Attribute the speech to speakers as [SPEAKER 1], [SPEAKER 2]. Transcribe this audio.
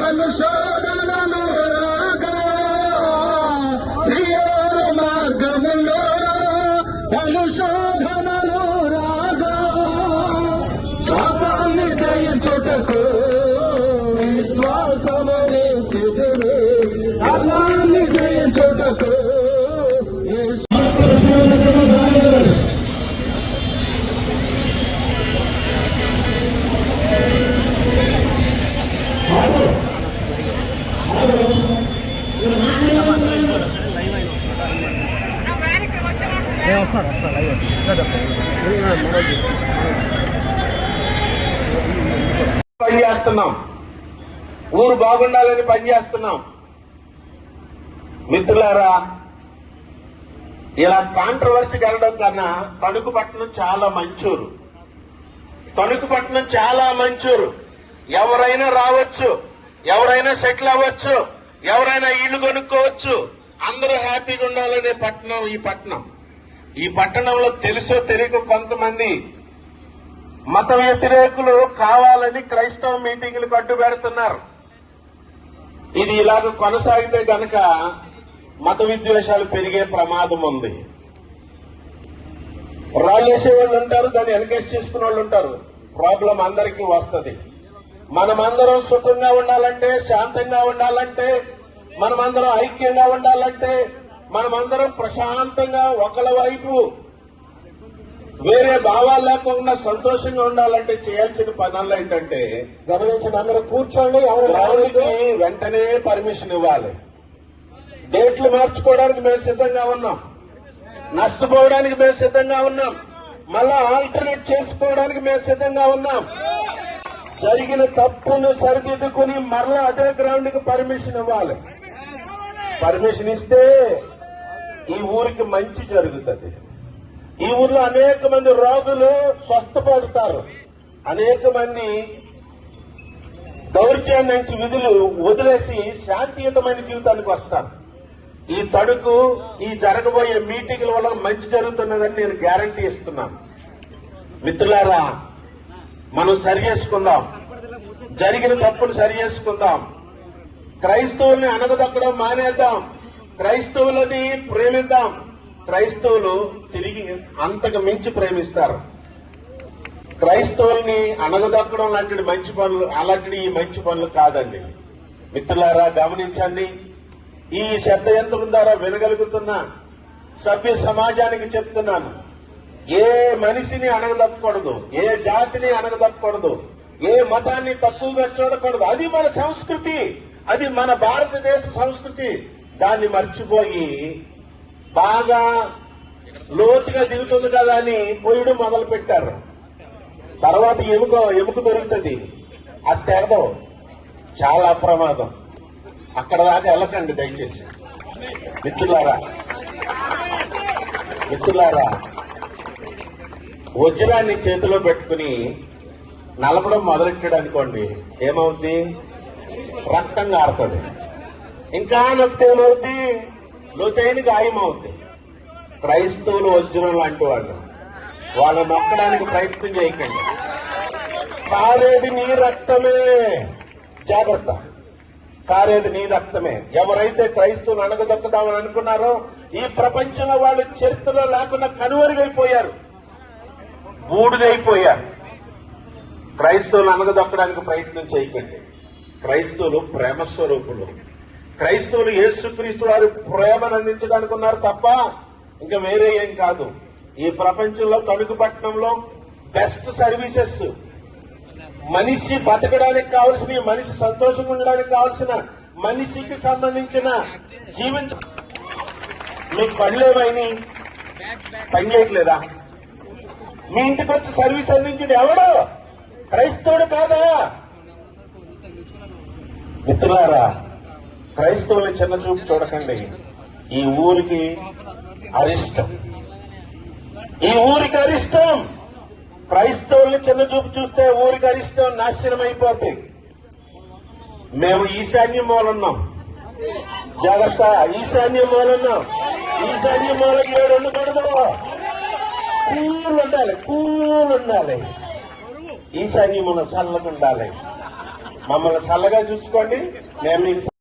[SPEAKER 1] అనుశోధనలు రాగా సియోను మార్గములో అనుశోధనలు రాగా పాపాన్ని జయించుటకు విశ్వాసమనే చెదురు పాపాన్ని జయించుటకు
[SPEAKER 2] పనిచేస్తున్నాం, ఊరు బాగుండాలని పనిచేస్తున్నాం. మిత్రులారా, ఇలా కాంట్రవర్సీకి వెళ్ళడం కన్నా తణుకుపట్నం చాలా మంచూరు. తణుకుపట్నం చాలా మంచూరు. ఎవరైనా రావచ్చు, ఎవరైనా సెటిల్ అవ్వచ్చు, ఎవరైనా ఇల్లు కొనుక్కోవచ్చు. అందరూ హ్యాపీగా ఉండాలనే పట్టణం ఈ పట్టణం. ఈ పట్టణంలో తెలుసో తెలియక కొంతమంది మత వ్యతిరేకులు కావాలని క్రైస్తవ మీటింగులకు అడ్డు పెడుతున్నారు. ఇది ఇలాగ కొనసాగితే గనక మత విద్వేషాలు పెరిగే ప్రమాదం ఉంది. రాళ్ళేసే వాళ్ళు ఉంటారు, దాన్ని ఎన్కేస్ చేసుకునే వాళ్ళు ఉంటారు. ప్రాబ్లం అందరికీ వస్తుంది. మనమందరం సుఖంగా ఉండాలంటే, శాంతంగా ఉండాలంటే, మనమందరం ఐక్యంగా ఉండాలంటే, మనమందరం ప్రశాంతంగా ఒకళ్ళ వైపు వేరే భావాలు లేకుండా సంతోషంగా ఉండాలంటే చేయాల్సిన పనులు ఏంటంటే, గమనించండి, అందరూ కూర్చోండి. గ్రౌండ్కి వెంటనే పర్మిషన్ ఇవ్వాలి. డేట్లు మార్చుకోవడానికి మేము సిద్ధంగా ఉన్నాం, నష్టపోవడానికి మేము సిద్ధంగా ఉన్నాం, మళ్ళా ఆల్టర్నేట్ చేసుకోవడానికి మేము సిద్ధంగా ఉన్నాం. జరిగిన తప్పును సరిదిద్దుకుని మరలా అదే గ్రౌండ్ కి పర్మిషన్ ఇవ్వాలి. పర్మిషన్ ఇస్తే ఈ ఊరికి మంచి జరుగుతుంది. ఈ ఊర్లో అనేక మంది రోగులు స్వస్థపడతారు. అనేక మంది దౌర్జన్యం నుంచి విధులు వదిలేసి శాంతియుతమైన జీవితానికి వస్తారు. ఈ తణుకు ఈ జరగబోయే మీటింగ్ల వల్ల మంచి జరుగుతున్నదని నేను గ్యారంటీ ఇస్తున్నాను. మిత్రులారా, మనం సరి చేసుకుందాం, జరిగిన తప్పులు సరి చేసుకుందాం. క్రైస్తవుల్ని అణగదొక్కడం మానేద్దాం, క్రైస్తవులని ప్రేమిద్దాం. క్రైస్తవులు తిరిగి అంతకు మించి ప్రేమిస్తారు. క్రైస్తవుల్ని అణగదొక్కడం లాంటి మంచి పనులు, అలాంటి ఈ మంచి పనులు కాదండి. మిత్రులారా, గమనించండి. ఈ శబ్ద యంత్రం ద్వారా వినగలుగుతున్న సభ్య సమాజానికి చెప్తున్నాను, ఏ మనిషిని అణగదొక్కకూడదు, ఏ జాతిని అణగదొక్కకూడదు, ఏ మతాన్ని తక్కువగా చూడకూడదు. అది మన సంస్కృతి, అది మన భారతదేశ సంస్కృతి. దాన్ని మర్చిపోయి బాగా లోతుగా దిగుతుంది కదా అని పోయడం మొదలు పెట్టారు. తర్వాత ఎముక దొరుకుతుంది, అది తెరదు. చాలా ప్రమాదం. అక్కడ దాకా వెళ్ళకండి దయచేసి. మిత్రులారా, వజ్రాన్ని చేతిలో పెట్టుకుని నలపడం మొదలెట్టాడు అనుకోండి, ఏమవుద్ది? రక్తం కారుతుంది. ఇంకా నొక్కితే ఏమవుద్ది? లోతైన గాయం అవుద్ది. క్రైస్తవులు వజ్రం లాంటి వాళ్ళు నొక్కడానికి ప్రయత్నం చేయకండి. కారేది నీ రక్తమే, జాగ్రత్త. కారేది నీ రక్తమే. ఎవరైతే క్రైస్తవులు అణగదొక్కుదామని అనుకున్నారో ఈ ప్రపంచంలో వాళ్ళు చరిత్రలో లేకుండా కనుమరుగైపోయారు, బూడిదైపోయారు. క్రైస్తవులు అణగదొక్కడానికి ప్రయత్నం చేయకండి. క్రైస్తవులు ప్రేమ స్వరూపులు. క్రైస్తవులు యేసుక్రీస్తు వారి ప్రేమను అందించడానికి ఉన్నారు తప్ప ఇంకా వేరే ఏం కాదు. ఈ ప్రపంచంలో తణుకుపట్నంలో బెస్ట్ సర్వీసెస్, మనిషి బతకడానికి కావలసిన, మనిషి సంతోషంగా ఉండడానికి కావలసిన, మనిషికి సంబంధించిన మీకు పనులేమైనా పని చేయట్లేదా? మీ ఇంటికి వచ్చి సర్వీస్ అందించింది ఎవడు? క్రైస్తవుడు కాదా? మిత్రులారా, క్రైస్తవుని చిన్న చూపు చూడకండి. ఈ ఊరికి అరిష్టం, ఈ ఊరికి అరిష్టం. క్రైస్తవుల్ని చిన్న చూపు చూస్తే ఊరికి అరిష్టం, నాశనం అయిపోతాయి. మేము ఈశాన్య మూలన్నాం, జాగ్రత్త. ఈశాన్య మూలన్నాం. ఈశాన్య మూలకి ఏడు ఉండకూడదు, కూల్ ఉండాలి, కూల్ ఉండాలి. ఈశాన్య మూల చల్లగా ఉండాలి. మమ్మల్ని చల్లగా చూసుకోండి. మేము మీకు